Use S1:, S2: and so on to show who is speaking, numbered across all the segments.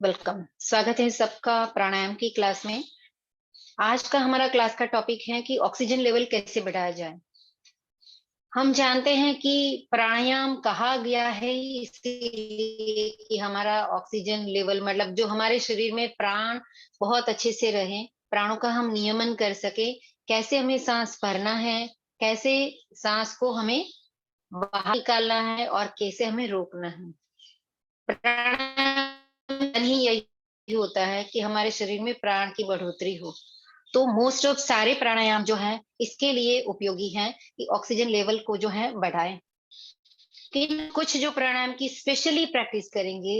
S1: Welcome. स्वागत है सबका प्राणायाम की क्लास में। आज का हमारा क्लास का टॉपिक है कि ऑक्सीजन लेवल कैसे बढ़ाया जाए। हम जानते हैं कि प्राणायाम कहा गया है इसीलिए कि हमारा ऑक्सीजन लेवल मतलब जो हमारे शरीर में प्राण बहुत अच्छे से रहे, प्राणों का हम नियमन कर सके, कैसे हमें सांस भरना है, कैसे सांस को हमें बाहर निकालना है और कैसे हमें रोकना है। प्राणायाम ही यही होता है कि हमारे शरीर में प्राण की बढ़ोतरी हो। तो मोस्ट ऑफ सारे प्राणायाम जो हैं इसके लिए उपयोगी हैं कि ऑक्सीजन लेवल को जो है बढ़ाएँ। लेकिन कुछ जो प्राणायाम की स्पेशली प्रैक्टिस करेंगे,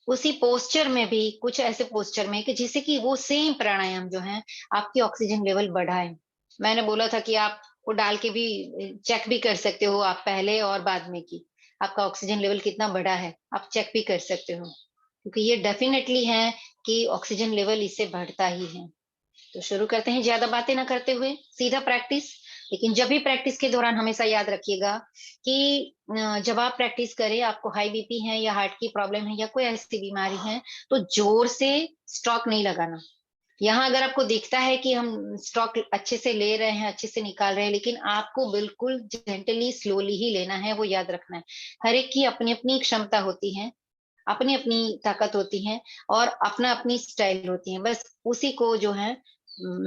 S1: उसी पोस्चर में भी कुछ ऐसे पोस्चर में कि जिससे कि वो सेम प्राणायाम जो है आपकी ऑक्सीजन लेवल बढ़ाएँ। मैंने बोला था कि आप वो डाल के भी चेक भी कर सकते हो आप पहले और बाद में की। आपका ऑक्सीजन लेवल कितना बढ़ा है, आप चेक भी कर सकते हो। क्योंकि ये डेफिनिटली है कि ऑक्सीजन लेवल इससे बढ़ता ही है। तो शुरू करते हैं ज़्यादा बातें ना करते हुए, सीधा प्रैक्टिस। लेकिन जब भी प्रैक्टिस के दौरान हमेशा याद रखिएगा कि जब आप प्रैक्टिस करें, आपको हाई बीपी है या हार्ट की प्रॉब्लम है या कोई ऐसी बीमारी है, तो ज़ोर से स्ट्रोक नहीं लगाना। यहाँ अगर आपको दिखता है कि हम स्टॉक अच्छे से ले रहे हैं, अच्छे से निकाल रहे हैं, लेकिन आपको बिल्कुल जेंटली, स्लोली ही लेना है, वो याद रखना है। हर एक की अपनी-अपनी क्षमता होती है, अपनी-अपनी ताकत होती है और अपना-अपनी स्टाइल होती है। बस उसी को जो है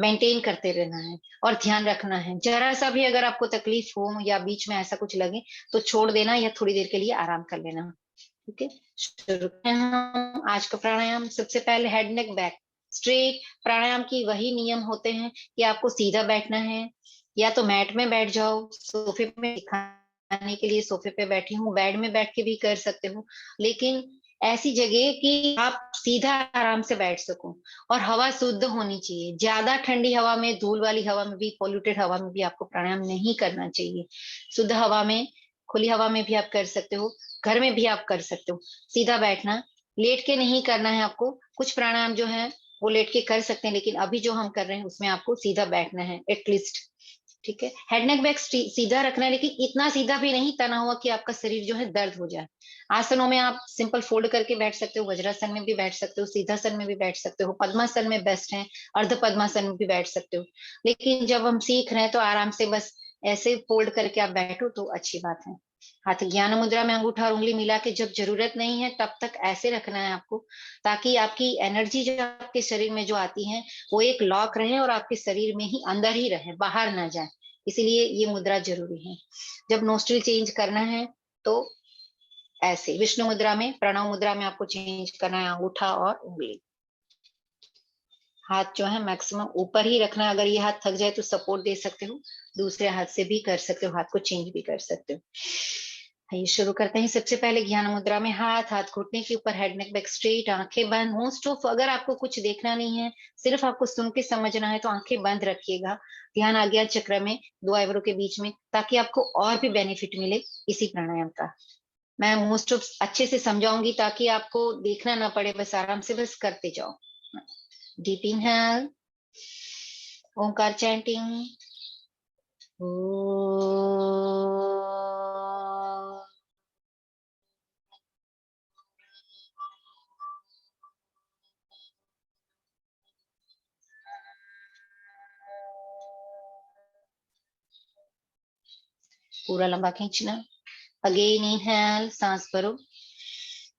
S1: मेंटेन करते रहना है और ध्यान रखना है। ज़रा-सा भी अगर आपको तकलीफ हो या बीच में ऐसा कुछ लगे, तो छोड़ देना या थोड़ी देर के लिए आराम कर लेना। ठीक है? शुरू करते हैं हम आज का प्राणायाम। सबसे पहले हेड, नेक, बैक, स्ट्रेट। प्राणायाम की वही नियम होते हैं कि आपको सीधा बैठना है, या तो मैट में बैठ जाओ, सोफ़े में दिखाने के लिए सोफ़े पे बैठी हूँ, बेड में बैठ के भी कर सकते हो, लेकिन ऐसी जगह कि आप सीधा आराम से बैठ सको और हवा शुद्ध होनी चाहिए। ज़्यादा ठंडी हवा में, धूल वाली हवा में भी, पॉल्यूटेड हवा में भी आपको प्राणायाम नहीं करना चाहिए। शुद्ध हवा में, खुली हवा में भी आप कर सकते हो। घर में भी आप कर सकते हो। सीधा बैठना, लेट के नहीं करना है आपको। कुछ प्राणायाम जो हैं, वो लेट के कर सकते हैं, लेकिन अभी जो हम कर रहे हैं, उसमें आपको सीधा बैठना है एटलीस्ट, ठीक है? हेड, नेक, बैक सीधा रखना है, लेकिन इतना सीधा भी नहीं तना हुआ कि आपका शरीर जो है दर्द हो जाए। आसनों में आप सिंपल फ़ोल्ड करके बैठ सकते हो, वज्रासन में भी बैठ सकते हो, सिद्धासन में भी बैठ सकते हो, पद्मासन में बेस्ट है, अर्ध पद्मासन में भी बैठ सकते हो। लेकिन जब हम सीख रहे हैं, तो आराम से बस ऐसे फ़ोल्ड करके आप बैठो, तो अच्छी बात है। हाथ ज्ञान मुद्रा में अंगूठा और उँगली मिला के जब ज़रूरत नहीं है, तब तक ऐसे रखना है आपको, ताकि आपकी एनर्जी जो आपके शरीर में जो आती है, वो एक लॉक रहे और आपके शरीर में ही अंदर ही रहे, बाहर ना जाए। इसीलिए ये मुद्रा ज़रूरी है। जब नोस्ट्रिल चेंज करना है, तो ऐसे विष्णु मुद्रा में, प्रणव मुद्रा में आपको चेंज करना है अंगूठा और उँगली। हाथ जो है मैक्सिमम ऊपर ही रखना है, अगर ये हाथ थक जाए तो सपोर्ट दे सकते हो, दूसरे हाथ से भी कर सकते हो, हाथ को चेंज भी कर सकते हो। आइए शुरू करते हैं। सबसे पहले ज्ञान मुद्रा में हाथ घुटने के ऊपर, हेड, नेक, बैक स्ट्रेट, आँखें बंद। मोस्ट ऑफ अगर आपको कुछ देखना नहीं है, सिर्फ आपको सुन के समझना है, तो आँखें बंद रखिएगा। ध्यान आज्ञा चक्र में 2 आइब्रो के बीच में, ताकि आपको और भी बेनिफिट मिले इसी प्राणायाम का। मैं मोस्ट ऑफ अच्छे से समझाऊँगी ताकि आपको देखना ना पड़े, बस आराम से बस करते जाओ। डीप इनहेल, ओंकार चैंटिंग, पूरा लंबा खींचना। अगेन इनहेल, सांस भरो।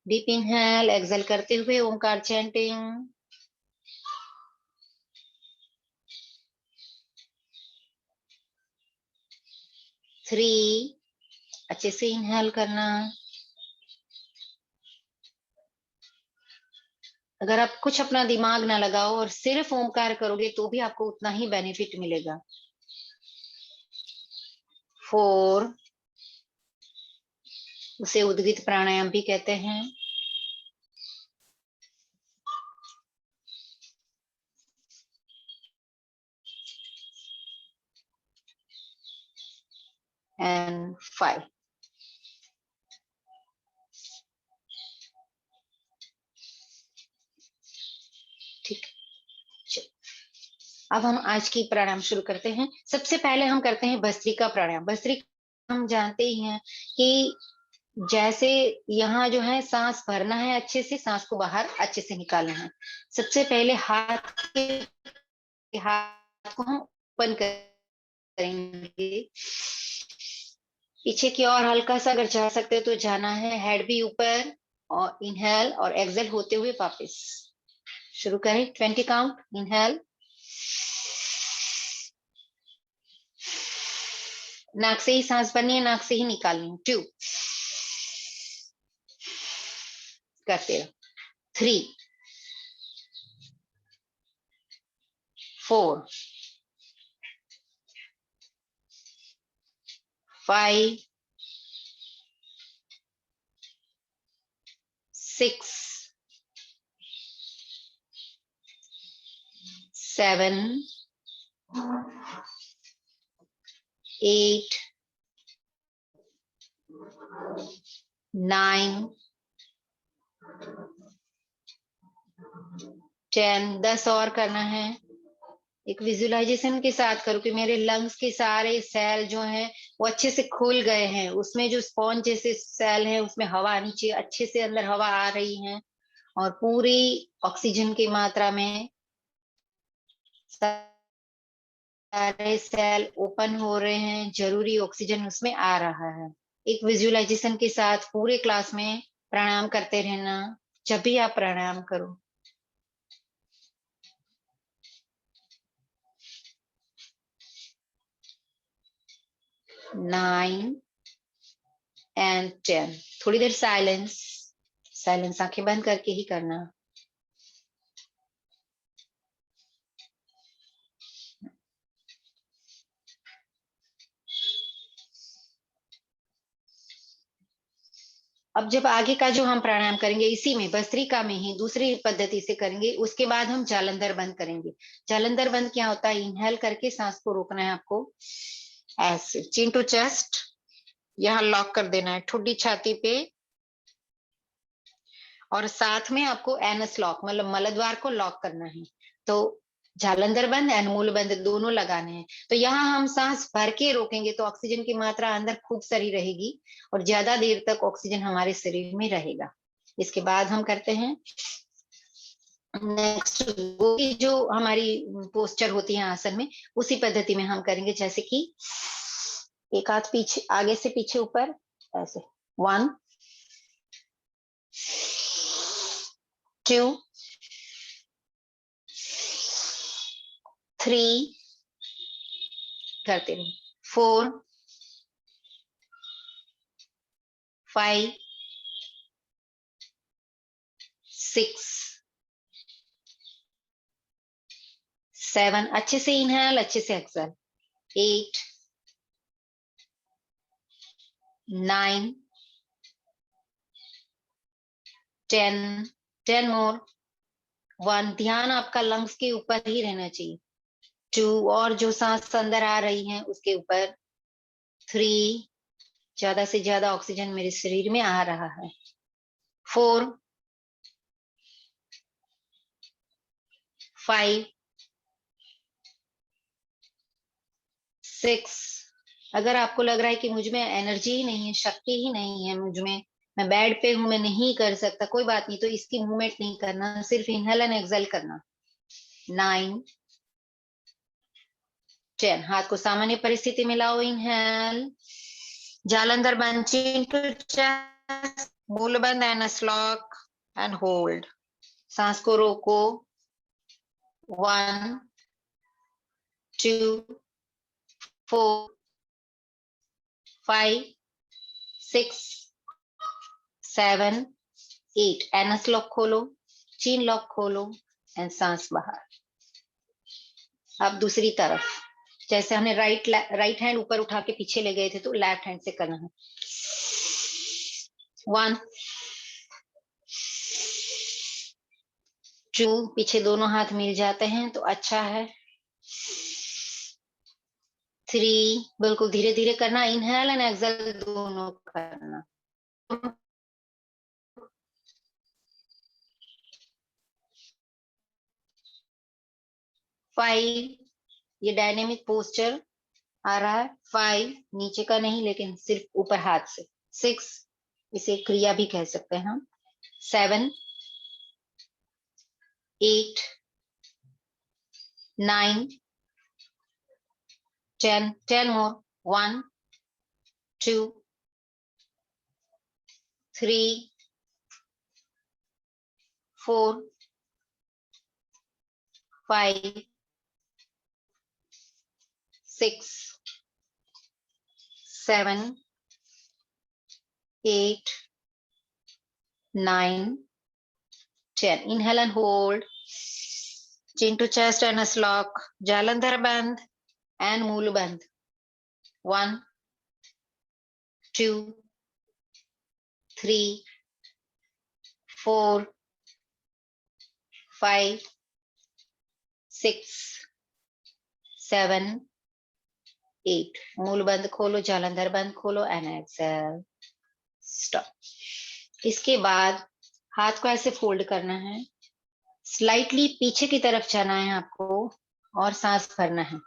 S1: डीप इनहेल, एक्सहेल करते हुए ओंकार चैंटिंग। 3, अच्छे से इनहेल करना। अगर आप कुछ अपना दिमाग ना लगाओ और सिर्फ ओंकार करोगे, तो भी आपको उतना ही बेनिफिट मिलेगा। 4, उसे उद्गीत प्राणायाम भी कहते हैं। एंड 5। ठीक है, चलो। अब हम आज की प्राणायाम शुरू करते हैं। सबसे पहले हम करते हैं भस्त्रिका प्राणायाम। भस्त्रिका हम जानते ही हैं कि जैसे यहाँ जो है सांस भरना है, अच्छे से सांस को बाहर अच्छे से निकालना है। सबसे पहले हाथ को हम ओपन करेंगे पीछे की ओर, हल्का सा अगर जा सकते हो तो जाना है, हेड भी ऊपर, और इनहेल और एक्सहेल होते हुए वापस शुरू करें। 20 काउंट। इनहेल, नाक से ही सांस भरनी है, नाक से ही निकालनी है। 2 करते रहो। 3 4 5 6 7 8 9 10। 10 और करना है। एक विजुअलाइजेशन के साथ करो कि मेरे लंग्स के सारे सेल जो हैं वो अच्छे से खुल गए हैं, उसमें जो स्पॉन्ज जैसे सेल हैं उसमें हवा आनी चाहिए, अच्छे से अंदर हवा आ रही है और पूरी ऑक्सीजन की मात्रा में सारे सेल ओपन हो रहे हैं, जरूरी ऑक्सीजन उसमें आ रहा है। एक विजुअलाइजेशन के साथ पूरे क्लास में प्राणायाम करते रहना जब भी आप प्राणायाम करो। 9 एंड 10। थोड़ी देर साइलेंस, साइलेंस आंखें बंद करके ही करना। अब जब आगे का जो हम प्राणायाम करेंगे इसी में भस्त्रिका में ही दूसरी पद्धति से करेंगे, उसके बाद हम जालंधर बंद करेंगे। जालंधर बंद क्या होता है? इनहेल करके सांस को रोकना है आपको, ऐसे चिन टू चेस्ट, यहाँ लॉक कर देना है ठुड्डी छाती पे, और साथ में आपको एनस लॉक मतलब मलद्वार को लॉक करना है। तो जालंधर बंद एंड मूल बंद दोनों लगाने हैं। तो यहाँ हम सांस भर के रोकेंगे तो ऑक्सीजन की मात्रा अंदर खूब सारी रहेगी और ज्यादा देर तक ऑक्सीजन हमारे शरीर में रहेगा। इसके बाद हम करते हैं नेक्स्ट, वो की जो हमारी पोस्चर होती है आसन में, उसी पद्धति में हम करेंगे। जैसे कि एक हाथ पीछे, आगे से पीछे ऊपर, ऐसे 1 2 3 करते रहिए, 4 5 6 7, अच्छे से इनहेल, अच्छे से एक्सहेल, 8 9 10, 10 मोर, 1। ध्यान आपका लंग्स के ऊपर ही रहना चाहिए। 2, और जो सांस अंदर आ रही है उसके ऊपर। 3, ज्यादा से ज्यादा ऑक्सीजन मेरे शरीर में आ रहा है। 4 5 6। अगर आपको लग रहा है कि मुझ में एनर्जी ही नहीं है, शक्ति ही नहीं है मुझ में, मैं बेड पे हूं, मैं नहीं कर सकता, कोई बात नहीं, तो इसकी मूवमेंट नहीं करना, सिर्फ इनहेल एंड एक्सहेल करना। 9 10, हाथ को सामान्य परिस्थिति में लाओ। इनहेल, जालंधर बंद, chin to chest, मूल बंद एंड लॉक एंड होल्ड। सांस को रोको। 1 2 4 5 6 7 8। एनस लॉक खोलो, चीन लॉक खोलो एंड सांस बाहर। अब दूसरी तरफ, जैसे हमने राइट हैंड ऊपर उठा के पीछे ले गए थे, तो लेफ्ट हैंड से करना है। 1 2, पीछे दोनों हाथ मिल जाते हैं तो अच्छा है। 3, बिल्कुल धीरे धीरे करना, इनहेल एंड एक्सहेल दोनों करना। 5, ये डायनेमिक पोस्चर आ रहा है। 5, नीचे का नहीं लेकिन सिर्फ ऊपर हाथ से। 6 इसे क्रिया भी कह सकते हैं हम। 7, 8, 9, 10, 10 more, 1, 2, 3, 4, 5, 6, 7, 8, 9, 10. Inhale and hold. Chin to chest and a lock. Jalandhar Bandh and Mool Bandh. 1, 2, 3, 4, 5, 6, 7, 8. मूल बंद खोलो, जालंधर बंद खोलो एंड एक्सेल। स्टॉप। इसके बाद हाथ को ऐसे फोल्ड करना है, स्लाइटली पीछे की तरफ जाना है आपको और सांस भरना है।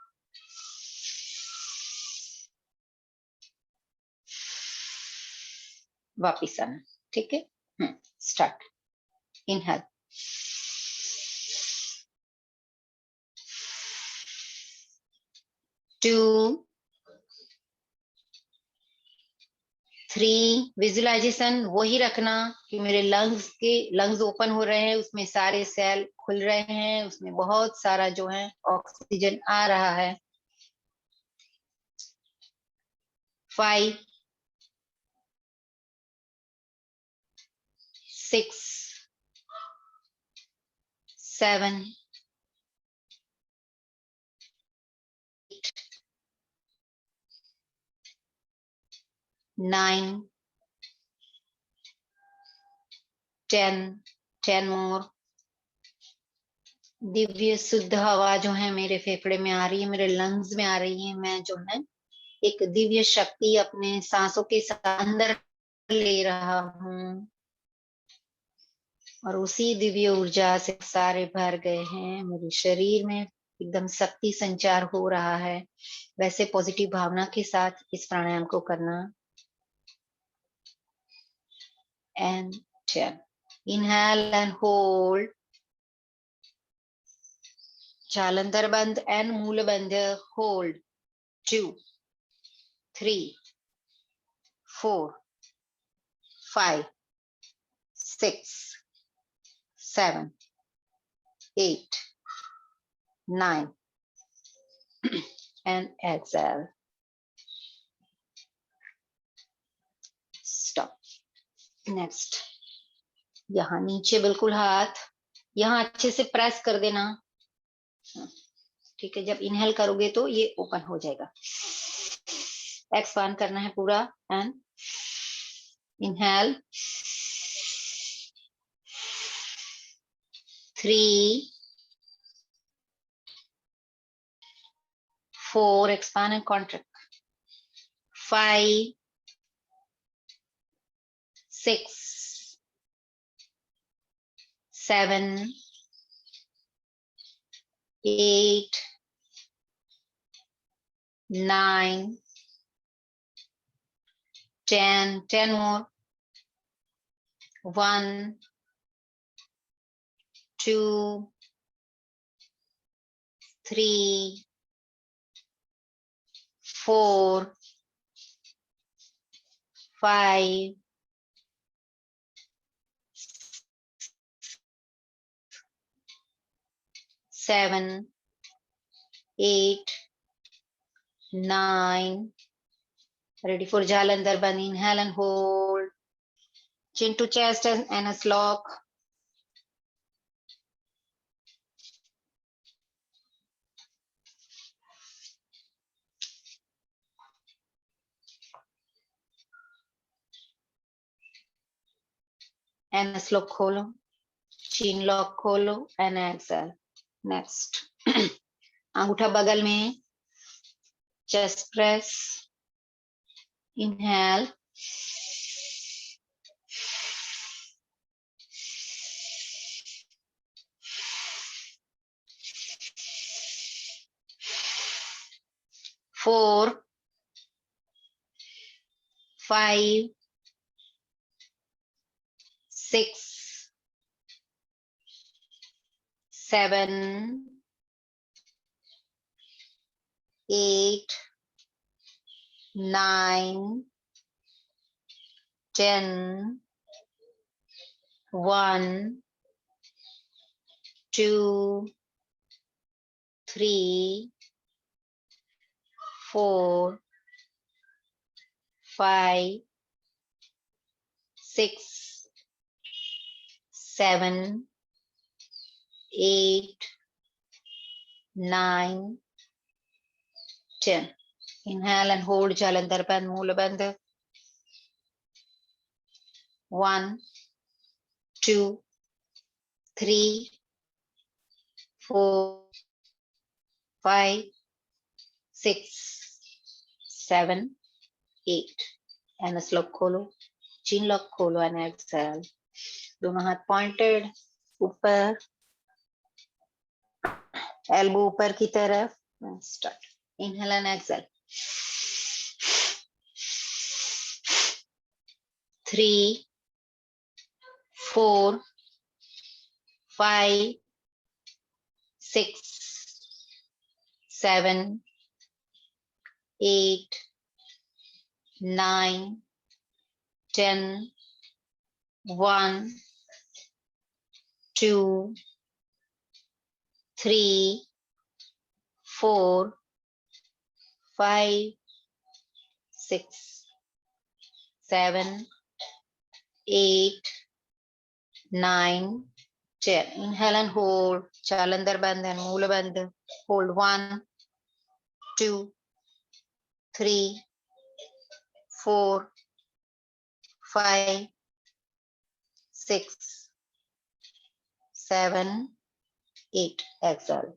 S1: वापिस आना, ठीक है। स्टार्ट। इनहेल, 2, 3। विजुअलाइजेशन वही रखना कि मेरे लंग्स ओपन हो रहे हैं, उसमें सारे सेल खुल रहे हैं, उसमें बहुत सारा जो है ऑक्सीजन आ रहा है। 5, 6, 7, 9, 10, 10 मोर। दिव्य शुद्ध हवा जो है मेरे फेफड़े में आ रही है, मेरे लंग्स में आ रही है। मैं जो है एक दिव्य शक्ति अपने सांसों के अंदर ले रहा हूँ और उसी दिव्य ऊर्जा से सारे भर गए हैं। मेरे शरीर में एकदम शक्ति संचार हो रहा है। वैसे पॉजिटिव भावना के साथ इस प्राणायाम को करना। And 10। Inhale and hold. Jalandhar बंद एंड मूल बंद। Hold. 2, 3, 4, 5, 6, 7, 8, 9 and exhale. Stop. Next. यहाँ नीचे बिल्कुल हाथ, यहाँ अच्छे से प्रेस कर देना। ठीक है, जब इनहेल करोगे तो ये ओपन हो जाएगा। एक्सपांड करना है पूरा। And inhale, 3, 4, expand and contract. 5, 6, 7, 8, 9, 10, 10 more. 1, 2, 3, 4, 5, 7, 8, 9. Ready for Jalandhar Bandh. Inhale and hold. Chin to chest and a lock. And a lock kholo. Chin lock kholo and exhale. Next. अंगूठा बगल में, chest press. Inhale. Four, 5, 6, 7, 8, 9, 10, 1, 2, 3, 4, 5, 6, 7, 8, 9, 10. Inhale and hold Jalandhar Bandh, Moola Bandh. 1, 2, 3, 4, 5, 6, 7, 8. And slow खोलो, chin lock खोलो and exhale. दोनों हाथ pointed ऊपर, elbow ऊपर की तरफ. Start. Inhale and exhale. 3, 4, 5, 6, 7, 8, 9, 10, 1, 2, 3, 4, 5, 6, 7, 8, 9, 10. Inhale and hold. Jalandhar Bandh and Moola Bandh. Hold 1, 2, 3, 4, 5, 6, 7, 8. Exhale.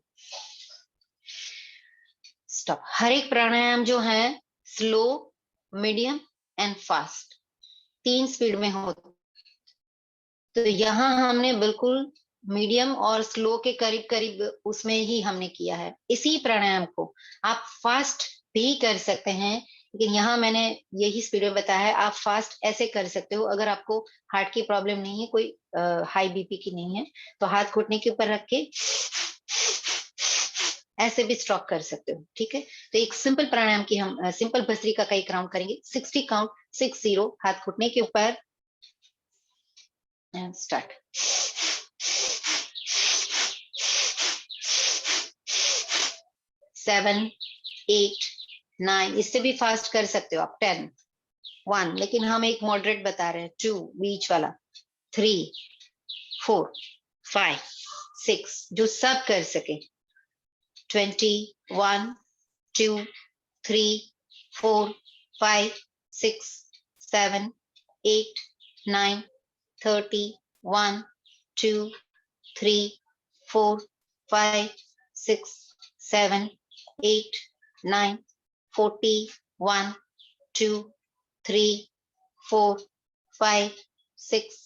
S1: Stop. हर एक प्राणायाम जो है slow, medium and fast, 3 speed में हो. तो यहाँ हमने बिल्कुल मीडियम और स्लो के करीब करीब उसमें ही हमने किया है. इसी प्राणायाम को आप फास्ट भी कर सकते हैं, लेकिन यहाँ मैंने यही स्पीड में बताया है. आप फास्ट ऐसे कर सकते हो अगर आपको हार्ट की प्रॉब्लम नहीं है, कोई हाई बीपी की नहीं है, तो हाथ घुटने के ऊपर रख के ऐसे भी स्ट्रोक कर सकते हो. ठीक है. तो एक सिंपल प्राणायाम की हम सिंपल भस्त्रिका का एक राउंड करेंगे. 60 काउंट, 60, हाथ घुटने के ऊपर. And start. 7, 8, 9. इससे भी फास्ट कर सकते हो आप. 10, 1, लेकिन हम एक मॉडरेट बता रहे हैं. 2, बीच वाला. 3, 4, 5, 6, जो सब कर सके. 20, 1, 2, 3, 4, 5, 6, 7, 8, 9, 30, 1, 2, 3, 4, 5, 6, 7, 8, 9, 40, 1, 2, 3, 4, 5, 6,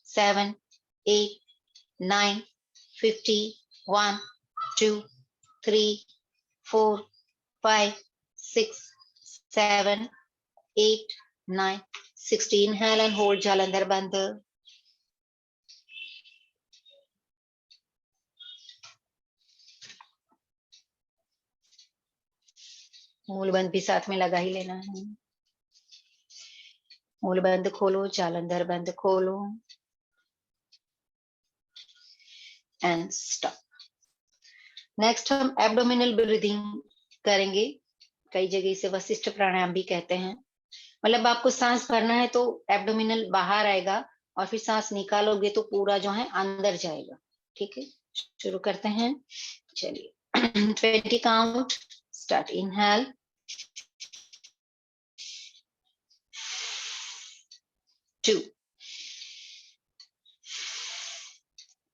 S1: 7, 8, 9, 50, 1, 2, 3, 4, 5, 6, 7, 8, 9, 60. Inhale and hold Jalandhar Bandh. मूल बंद भी साथ में लगा ही लेना है. मूल बंद खोलो, जालंधर बंद खोलो एंड स्टॉप. नेक्स्ट हम एब्डोमिनल ब्रीदिंग करेंगे. कई जगह इसे वशिष्ठ प्राणायाम भी कहते हैं. मतलब आपको सांस भरना है तो एब्डोमिनल बाहर आएगा और फिर सांस निकालोगे तो पूरा जो है अंदर जाएगा. ठीक है. शुरू करते हैं. चलिए. 20 काउंट. स्टार्ट. इनहेल. 2,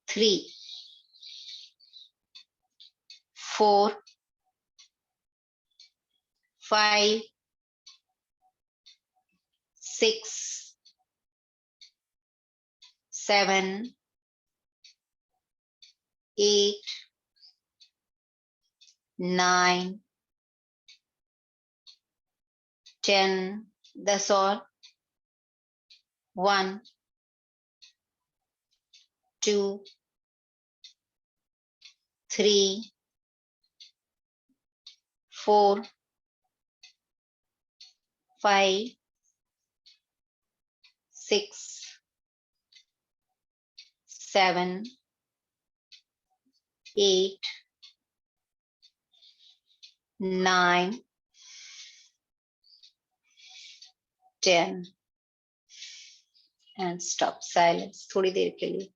S1: 3, 4, 5, 6, 7, 8, 9, 10. 10 और. 1, 2 3 4 5 6 7 8 9 10 एंड स्टॉप साइलेंस थोड़ी देर के लिए।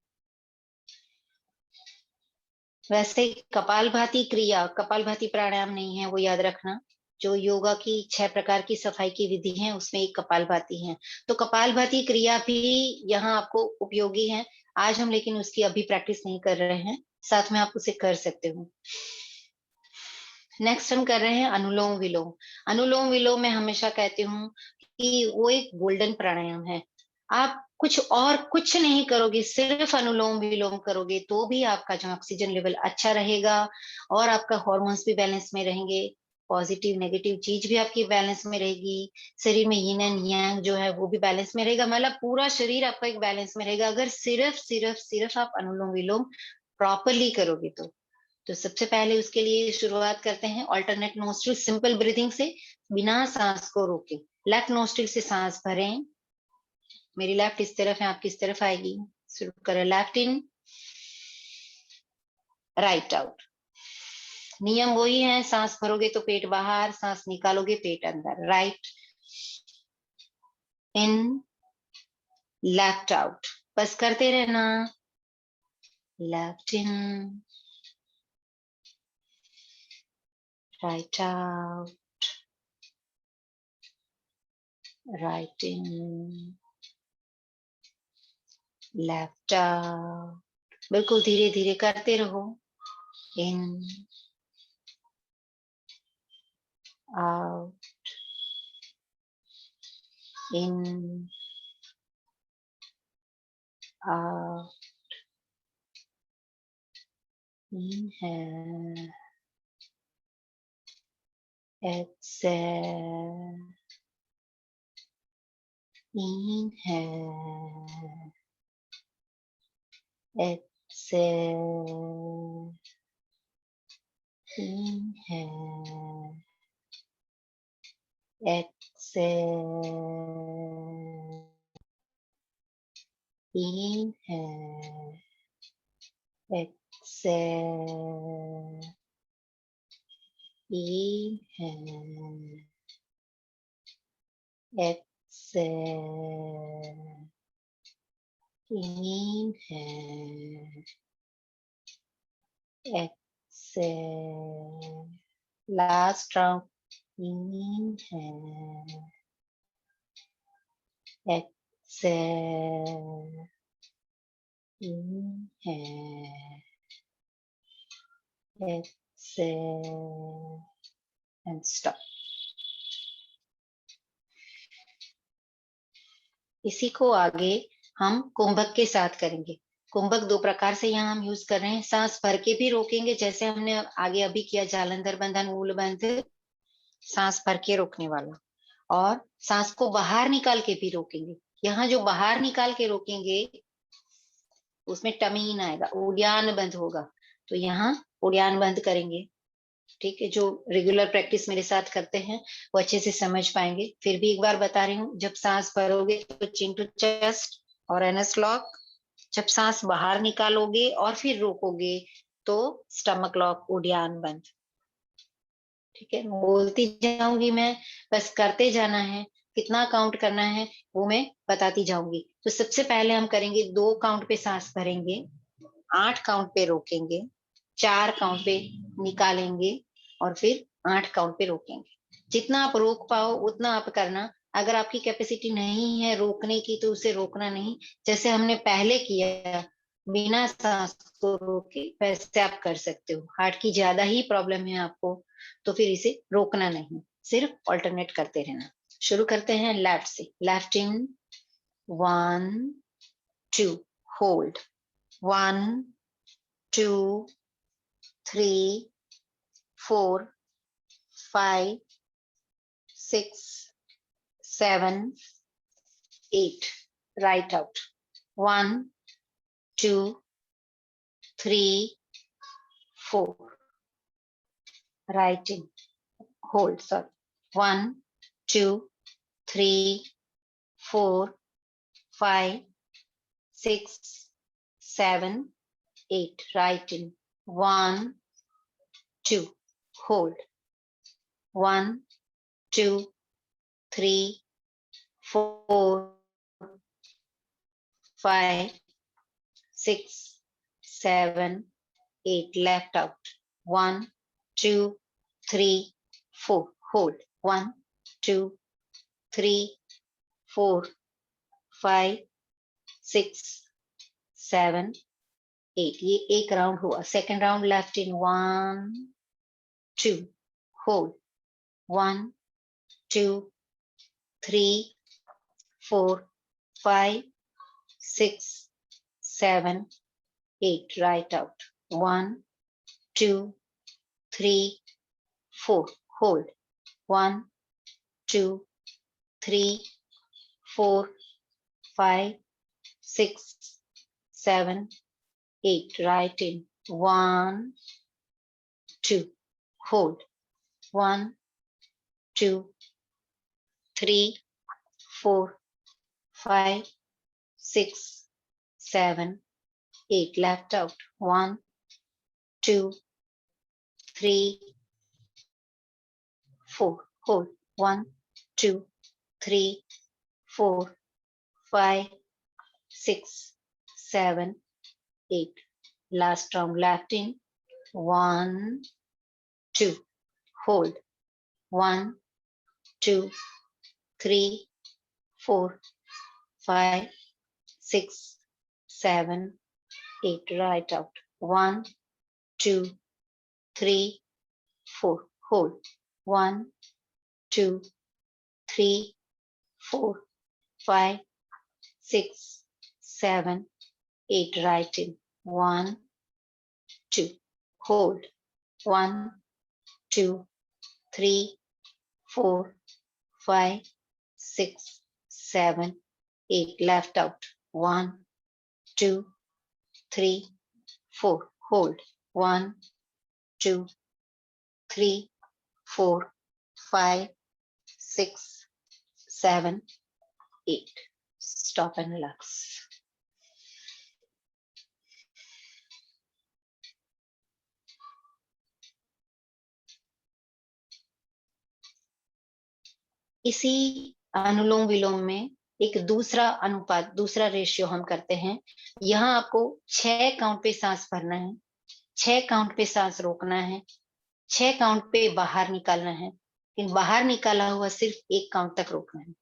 S1: वैसे कपालभाति क्रिया कपालभाति प्राणायाम नहीं है, वो याद रखना। जो योगा की 6 प्रकार की सफाई की विधि है उसमें एक कपालभाति है। तो कपालभाति क्रिया भी यहाँ आपको उपयोगी है। आज हम लेकिन उसकी अभी प्रैक्टिस नहीं कर रहे हैं, साथ में आप उसे कर सकते हो। नेक्स्ट हम कर रहे हैं अनुलोम विलोम। अनुलोम विलोम मैं हमेशा कहती हूँ कि वो एक गोल्डन प्राणायाम है। आप कुछ नहीं करोगे, सिर्फ अनुलोम विलोम करोगे तो भी आपका जो ऑक्सीजन लेवल अच्छा रहेगा और आपका हार्मोन्स भी बैलेंस में रहेंगे। पॉजिटिव नेगेटिव चीज भी आपकी बैलेंस में रहेगी। शरीर में यिन एंड यांग जो है वो भी बैलेंस में रहेगा, मतलब पूरा शरीर आपका एक बैलेंस में रहेगा अगर सिर्फ सिर्फ सिर्फ आप अनुलोम विलोम प्रॉपरली करोगे तो सबसे पहले उसके लिए शुरुआत करते हैं अल्टरनेट नोस्ट्रिल सिंपल ब्रीथिंग से, बिना सांस को रोके। लेफ्ट नोस्ट्रिल से सांस भरें। मेरी लेफ्ट इस तरफ है, आपकी इस तरफ आएगी। शुरू करें। Left in, right out. नियम वही है, सांस भरोगे तो पेट बाहर, सांस निकालोगे पेट अंदर। राइट इन, लेफ्ट आउट, बस करते रहना। Left in, right out, right in, left out. बिल्कुल धीरे धीरे करते रहो। इन, out, in, out, inhale, exhale, inhale, exhale, inhale, exhale, inhale, exhale, inhale, exhale, inhale, exhale. Last round. Inhale, exhale, inhale, exhale, and stop. इसी को आगे हम कुंभक के साथ करेंगे। कुंभक 2 प्रकार से यहाँ हम यूज कर रहे हैं। सांस भर के भी रोकेंगे, जैसे हमने आगे अभी किया जालंधर बंधन मूल बंध, सांस भर के रोकने वाला, और सांस को बाहर निकाल के भी रोकेंगे। यहाँ जो बाहर निकाल के रोकेंगे उसमें टमीन आएगा, उड्यान बंद होगा। तो यहाँ उड्यान बंद करेंगे। ठीक है, जो रेगुलर प्रैक्टिस मेरे साथ करते हैं वो अच्छे से समझ पाएंगे। फिर भी एक बार बता रही हूँ, जब सांस भरोगे तो चिन टू चेस्ट और एनएस लॉक। जब सांस बाहर निकालोगे और फिर रोकोगे तो स्टमक लॉक, उड्यान बंद। ठीक है, बोलती जाऊंगी मैं, बस करते जाना है। कितना काउंट करना है वो मैं बताती जाऊंगी। तो सबसे पहले हम करेंगे 2 काउंट पे सांस भरेंगे, 8 काउंट पे रोकेंगे, 4 काउंट पे निकालेंगे और फिर 8 काउंट पे रोकेंगे। जितना आप रोक पाओ उतना आप करना। अगर आपकी कैपेसिटी नहीं है रोकने की तो उसे रोकना नहीं। जैसे हमने पहले किया बिना सांस को रोके, वैसे आप कर सकते हो। हार्ट की ज्यादा ही प्रॉब्लम है आपको तो फिर इसे रोकना नहीं, सिर्फ ऑल्टरनेट करते रहना। शुरू करते हैं लेफ्ट से। Left in, 1 2, hold, 1 2 3 4 5 6 7 8, right out, 1 2 3, 4. Right in. Hold, sorry. 1, 2, 3, 4, 5, 6, 7, 8. Right in. 1, 2. Hold. 1, 2, 3, 4, 5, 6, 7, 8. Left out. 1, 2, 3, 4. Hold. 1, 2, 3, 4, 5, 6, 7, 8. ये एक राउंड हुआ. Second round left in. 1, 2. Hold. 1, 2, 3, 4, 5, 6, 7, 8. Right out. 1, 2, 3, 4. Hold. 1, 2, 3, 4, 5, 6, 7, 8. Right in. 1, 2. Hold. 1, 2, 3, 4, 5, 6, 7, 8. Left out. 1, 2, 3, 4. Hold. 1, 2, 3, 4, 5, 6, 7, 8. Last round left in. 1, 2. Hold. 1, 2, 3, 4, 5, 6, 7, 8. Right out. 1, 2, 3, 4. Hold. 1, 2, 3, 4, 5, 6, 7, 8. Right in. 1, 2. Hold. 1, 2, 3, 4, 5, 6, 7, 8. Left out. 1, 2, 3, 4. Hold. 1, 2, 3, 4, 5, 6, 7, 8. Stop and relax. इसी अनुलोम विलोम में एक दूसरा अनुपात, दूसरा ratio हम करते हैं. यहाँ आपको 6 काउंट पे सांस भरना है, 6 काउंट पे सांस रोकना है, 6 काउंट पे बाहर निकालना है. लेकिन बाहर निकाला हुआ सिर्फ 1 काउंट तक रोकना है.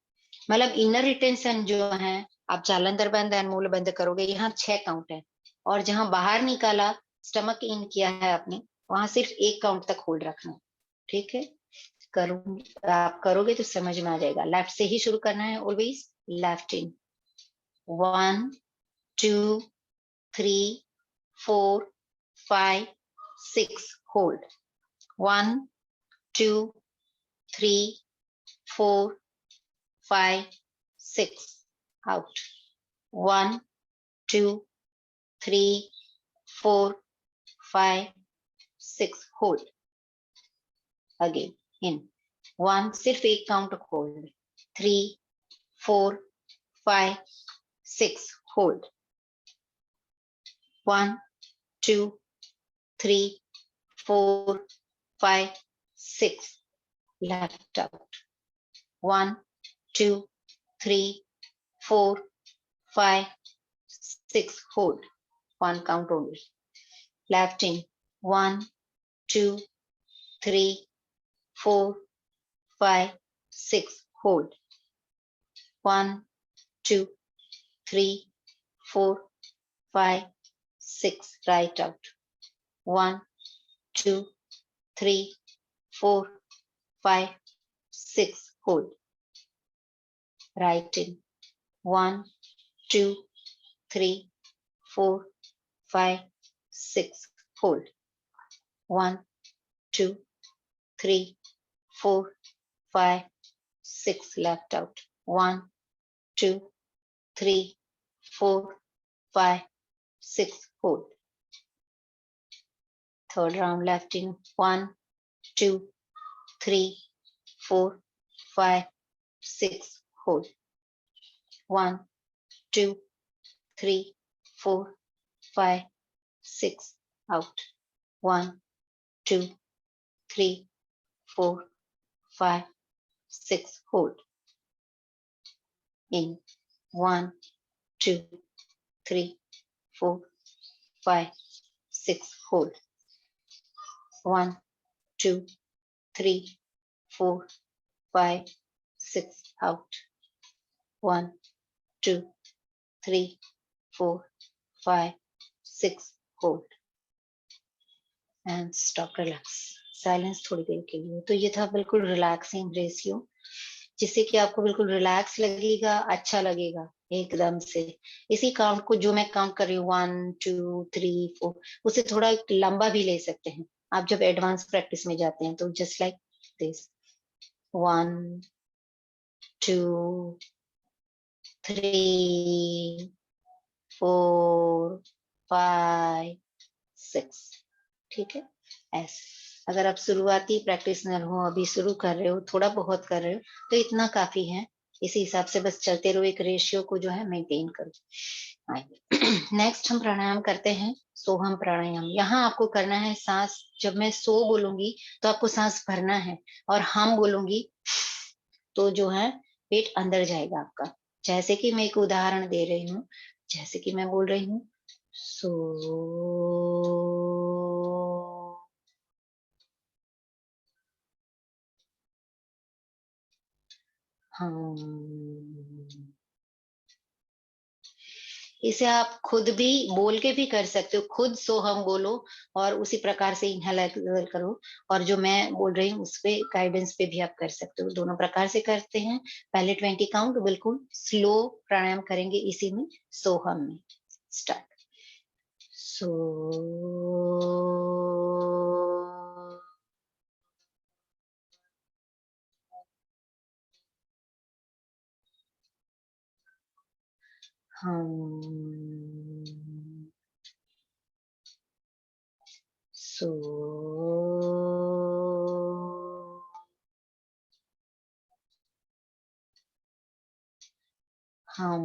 S1: मतलब इनर रिटेंशन जो है, आप जालंधर बंद एंड मूल बंद करोगे, यहाँ 6 काउंट है. और जहां बाहर निकाला, स्टमक इन किया है आपने, वहां सिर्फ 1 काउंट तक होल्ड रखना है. ठीक है, करूंगी, आप करोगे तो समझ में आ जाएगा. लेफ्ट से ही शुरू करना है always. Left in. 1, 2, 3, 4, 5, 6. Hold. 1, 2, 3, 4, 5, 6. out. 1, 2, 3, 4, 5, 6. hold. Again in. 1, सिर्फ 1 count hold. 3, 4, 5, 6. hold. 1, 2, 3, 4, 5, 6. left out. 1, 2, 3, 4, 5, 6. hold. 1 count only. Left in. 1, 2, 3, 4, 5, 6. hold. 1, 2, 3, 4, 5, 6. Right out. 1, 2, 3, 4, 5, 6. hold. Right in. 1, 2, 3, 4, 5, 6. hold. 1, 2, 3, 4, 5, 6. left out. 1, 2, 3, 4, 5, 6. hold. Third round left in 1, 2, 3, 4, 5, 6. Hold. 1, 2, 3, 4, 5, 6. Out. 1, 2, 3, 4, 5, 6. Hold. In. 1, 2, 3, 4, 5, 6. Hold. 1, 2, 3, 4, 5, 6. Out. 1, 2, 3, 4, 5, 6. Hold. And stop, relax, silence थोड़ी देर के लिए। तो ये था बिल्कुल relaxing ratio, जिससे कि आपको बिल्कुल रिलैक्स लगेगा, अच्छा लगेगा एकदम से। इसी काउंट को जो मैं काउंट कर रही हूँ 1, 2, 3, 4, उसे थोड़ा लंबा भी ले सकते हैं आप जब एडवांस प्रैक्टिस में जाते हैं। तो जस्ट लाइक दिस, 1, 2, 3, 4, 5, 6। ठीक है, ऐसे। अगर आप शुरुआती प्रैक्टिशनर हो, अभी शुरू कर रहे हो, थोड़ा बहुत कर रहे हो, तो इतना काफी है। इसी हिसाब से बस चलते रहो, एक रेशियो को जो है मेंटेन करो। नेक्स्ट हम प्राणायाम करते हैं, सोहम प्राणायाम। यहाँ आपको करना है सांस, जब मैं सो बोलूंगी तो आपको सांस भरना है, और हम बोलूंगी तो जो है पेट अंदर जाएगा आपका। जैसे कि मैं एक उदाहरण दे रही हूँ, जैसे कि मैं बोल रही हूँ सो, हम। इसे आप खुद भी बोल के भी कर सकते हो, खुद सो हम बोलो और उसी प्रकार से इनहेल एक्सहेल करो, और जो मैं बोल रही हूँ उस पे गाइडेंस पे भी आप कर सकते हो। दोनों प्रकार से करते हैं। पहले 20 काउंट बिल्कुल स्लो प्राणायाम करेंगे इसी में, सोहम में। स्टार्ट। सो, हम, सो, हम,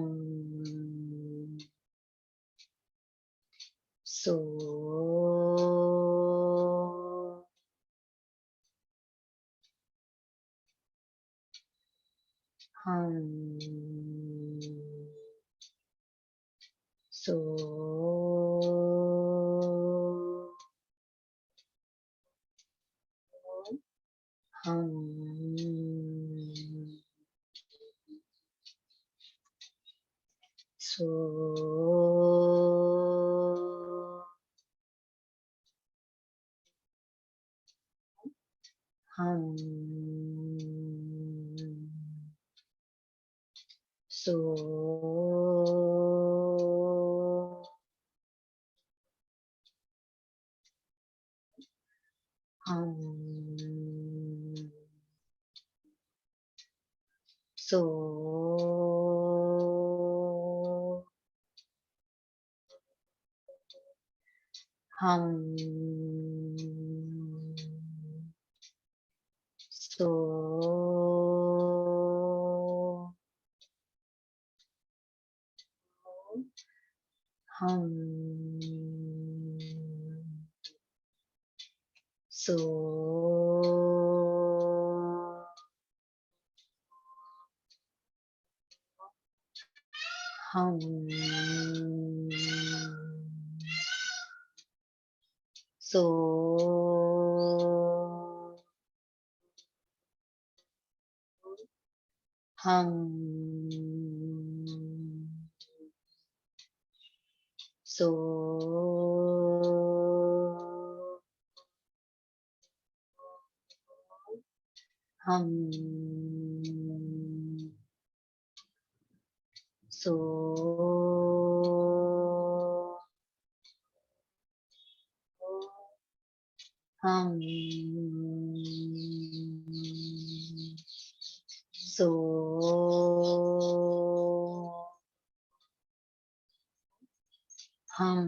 S1: सो, हम, सो, हम, सो, हम, सो, हम, सो, हम, सो, हम, सो, हम, सो, हम, सो, हम, सो, हम, सो, हम,